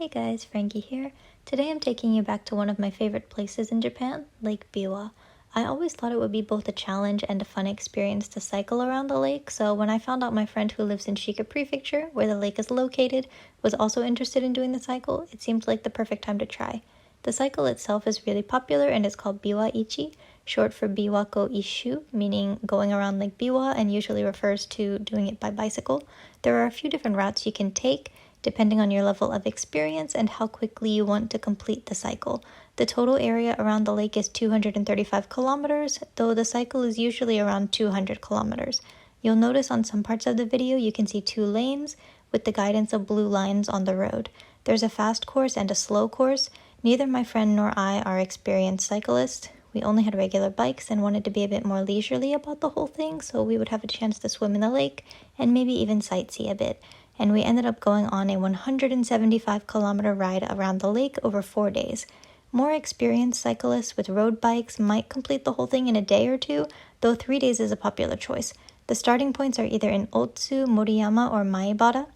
Hey guys, Frankie here. Today I'm taking you back to one of my favorite places in Japan, Lake Biwa. I always thought it would be both a challenge and a fun experience to cycle around the lake, so when I found out my friend who lives in Shika Prefecture, where the lake is located, was also interested in doing the cycle, it seemed like the perfect time to try. The cycle itself is really popular and is called Biwa Ichi, short for Biwako Ishu, meaning going around Lake Biwa, and usually refers to doing it by bicycle. There are a few different routes you can take, depending on your level of experience and how quickly you want to complete the cycle. The total area around the lake is 235 kilometers, though the cycle is usually around 200 kilometers. You'll notice on some parts of the video you can see two lanes with the guidance of blue lines on the road. There's a fast course and a slow course. Neither my friend nor I are experienced cyclists. We only had regular bikes and wanted to be a bit more leisurely about the whole thing, so we would have a chance to swim in the lake and maybe even sightsee a bit. And we ended up going on a 175-kilometer ride around the lake over 4 days. More experienced cyclists with road bikes might complete the whole thing in a day or two, though 3 days is a popular choice. The starting points are either in Otsu, Moriyama, or Maibara,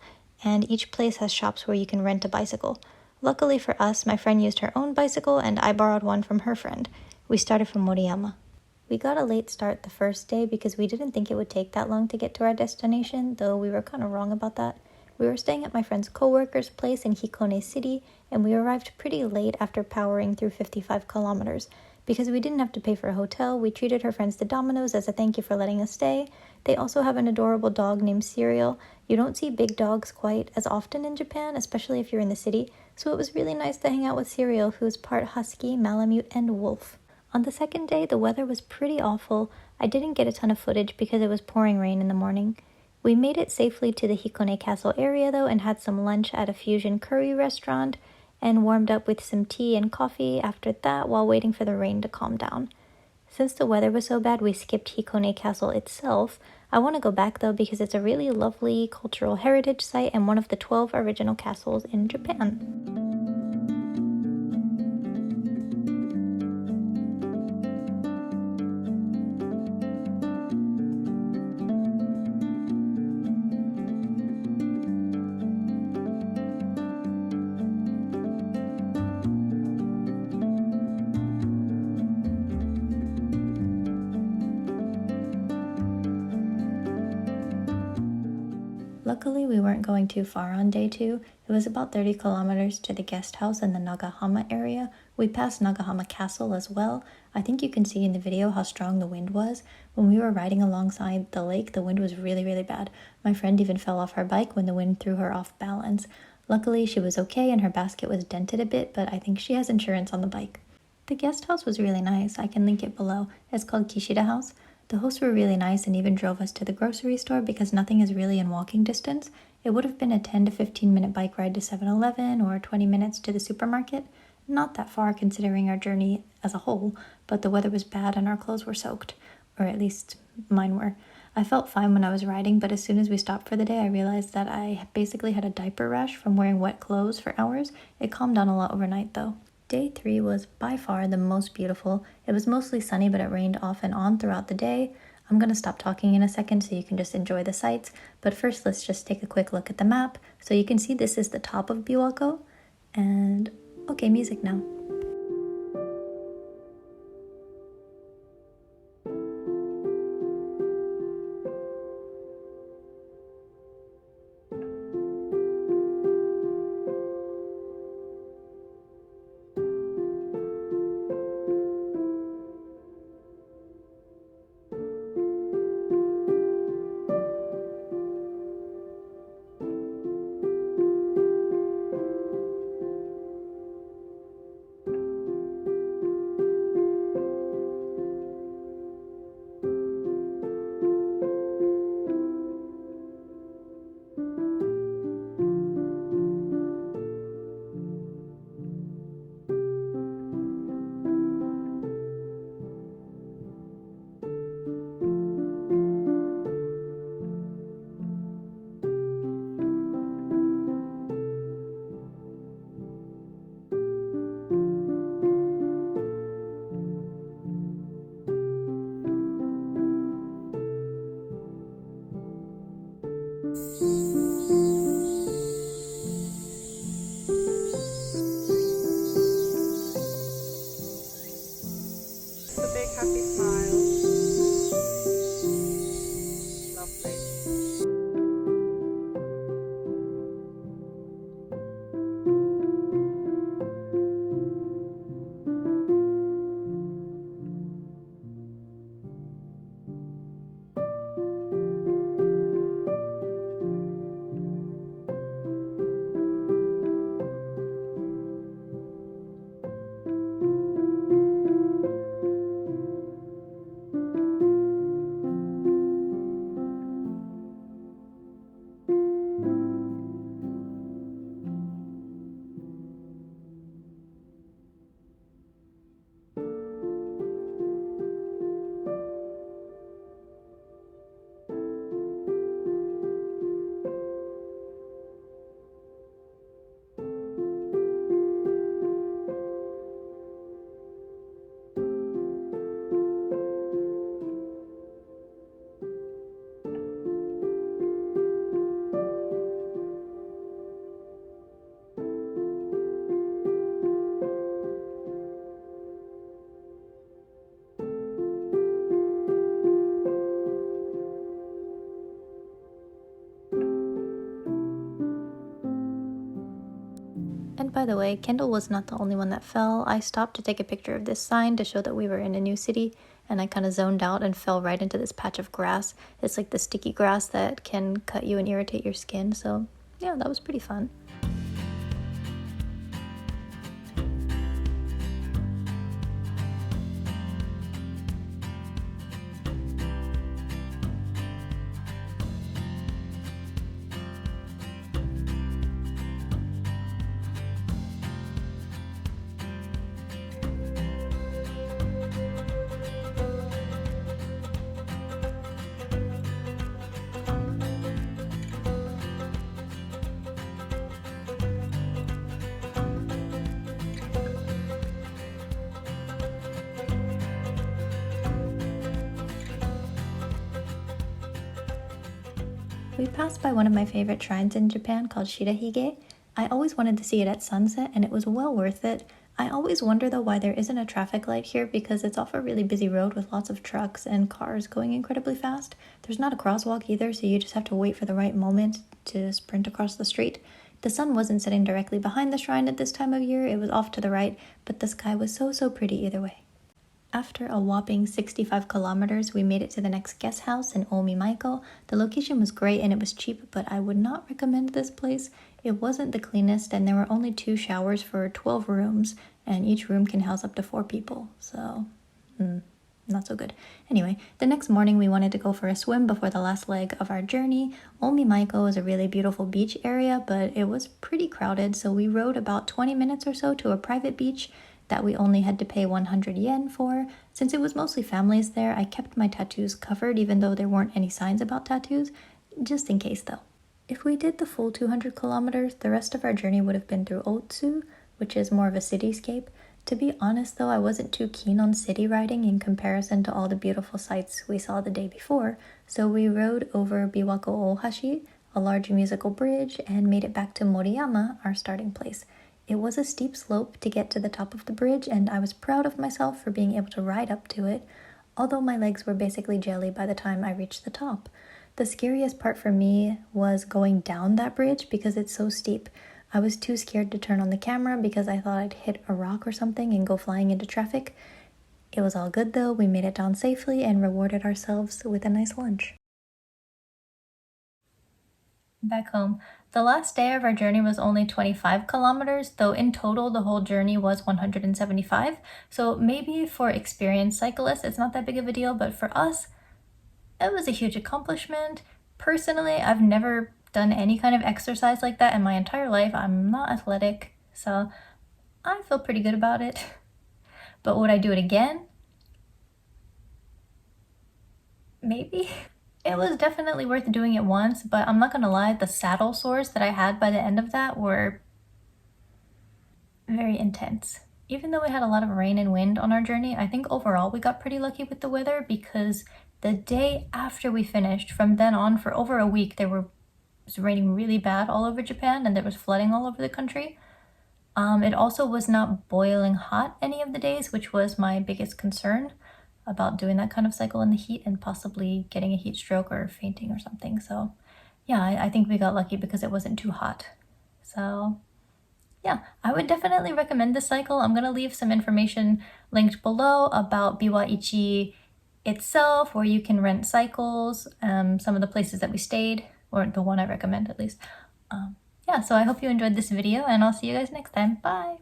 and each place has shops where you can rent a bicycle. Luckily for us, my friend used her own bicycle and I borrowed one from her friend. We started from Moriyama. We got a late start the first day because we didn't think it would take that long to get to our destination, though we were kind of wrong about that. We were staying at my friend's co-worker's place in Hikone City, and we arrived pretty late after powering through 55 kilometers. Because we didn't have to pay for a hotel, we treated her friends to Domino's as a thank you for letting us stay. They also have an adorable dog named Serial. You don't see big dogs quite as often in Japan, especially if you're in the city, so it was really nice to hang out with Serial, who's part husky, malamute, and wolf. On the second day, the weather was pretty awful. I didn't get a ton of footage because it was pouring rain in the morning. We made it safely to the Hikone Castle area though and had some lunch at a fusion curry restaurant and warmed up with some tea and coffee after that while waiting for the rain to calm down. Since the weather was so bad, we skipped Hikone Castle itself. I want to go back though because it's a really lovely cultural heritage site and one of the 12 original castles in Japan. Luckily, we weren't going too far on day 2. It was about 30 kilometers to the guest house in the Nagahama area. We passed Nagahama Castle as well. I think you can see in the video how strong the wind was. When we were riding alongside the lake, the wind was really, really bad. My friend even fell off her bike when the wind threw her off balance. Luckily, she was okay and her basket was dented a bit, but I think she has insurance on the bike. The guest house was really nice. I can link it below. It's called Kishida House. The hosts were really nice and even drove us to the grocery store because nothing is really in walking distance. It would have been a 10 to 15 minute bike ride to 7-Eleven or 20 minutes to the supermarket. Not that far considering our journey as a whole, but the weather was bad and our clothes were soaked, or at least mine were. I felt fine when I was riding, but as soon as we stopped for the day, I realized that I basically had a diaper rash from wearing wet clothes for hours. It calmed down a lot overnight though. Day 3 was by far the most beautiful. It was mostly sunny, but it rained off and on throughout the day. I'm going to stop talking in a second so you can just enjoy the sights. But first, let's just take a quick look at the map. So you can see this is the top of Biwako. And okay, music now. And by the way, Kendall was not the only one that fell. I stopped to take a picture of this sign to show that we were in a new city, and I kind of zoned out and fell right into this patch of grass. It's like the sticky grass that can cut you and irritate your skin, so yeah, that was pretty fun. We passed by one of my favorite shrines in Japan called Shirahige. I always wanted to see it at sunset, and it was well worth it. I always wonder though why there isn't a traffic light here, because it's off a really busy road with lots of trucks and cars going incredibly fast. There's not a crosswalk either, so you just have to wait for the right moment to sprint across the street. The sun wasn't setting directly behind the shrine at this time of year, it was off to the right, but the sky was so pretty either way. After a whopping 65 kilometers, we made it to the next guest house in Omi Maiko. The location was great and it was cheap, but I would not recommend this place. It wasn't the cleanest, and there were only 2 showers for 12 rooms, and each room can house up to 4 people, so not so good. Anyway, the next morning we wanted to go for a swim before the last leg of our journey. Omi Maiko is a really beautiful beach area, but it was pretty crowded, so we rode about 20 minutes or so to a private beach that we only had to pay 100 yen for. Since it was mostly families there, I kept my tattoos covered even though there weren't any signs about tattoos, just in case though. If we did the full 200 kilometers, the rest of our journey would have been through Otsu, which is more of a cityscape. To be honest though, I wasn't too keen on city riding in comparison to all the beautiful sights we saw the day before, so we rode over Biwako Ohashi, a large musical bridge, and made it back to Moriyama, our starting place. It was a steep slope to get to the top of the bridge, and I was proud of myself for being able to ride up to it, although my legs were basically jelly by the time I reached the top. The scariest part for me was going down that bridge because it's so steep. I was too scared to turn on the camera because I thought I'd hit a rock or something and go flying into traffic. It was all good though, we made it down safely and rewarded ourselves with a nice lunch. Back home, the last day of our journey was only 25 kilometers, though in total the whole journey was 175. So maybe for experienced cyclists it's not that big of a deal, but for us, it was a huge accomplishment. Personally, I've never done any kind of exercise like that in my entire life. I'm not athletic, so I feel pretty good about it. But would I do it again? Maybe. It was definitely worth doing it once, but I'm not gonna lie, the saddle sores that I had by the end of that were very intense. Even though we had a lot of rain and wind on our journey, I think overall we got pretty lucky with the weather, because the day after we finished, from then on for over a week, it was raining really bad all over Japan and there was flooding all over the country. It also was not boiling hot any of the days, which was my biggest concern about doing that kind of cycle in the heat and possibly getting a heat stroke or fainting or something. So yeah, I think we got lucky because it wasn't too hot. So yeah, I would definitely recommend this cycle. I'm gonna leave some information linked below about Biwa-ichi itself, where you can rent cycles, some of the places that we stayed, or the one I recommend at least. Yeah, so I hope you enjoyed this video, and I'll see you guys next time. Bye!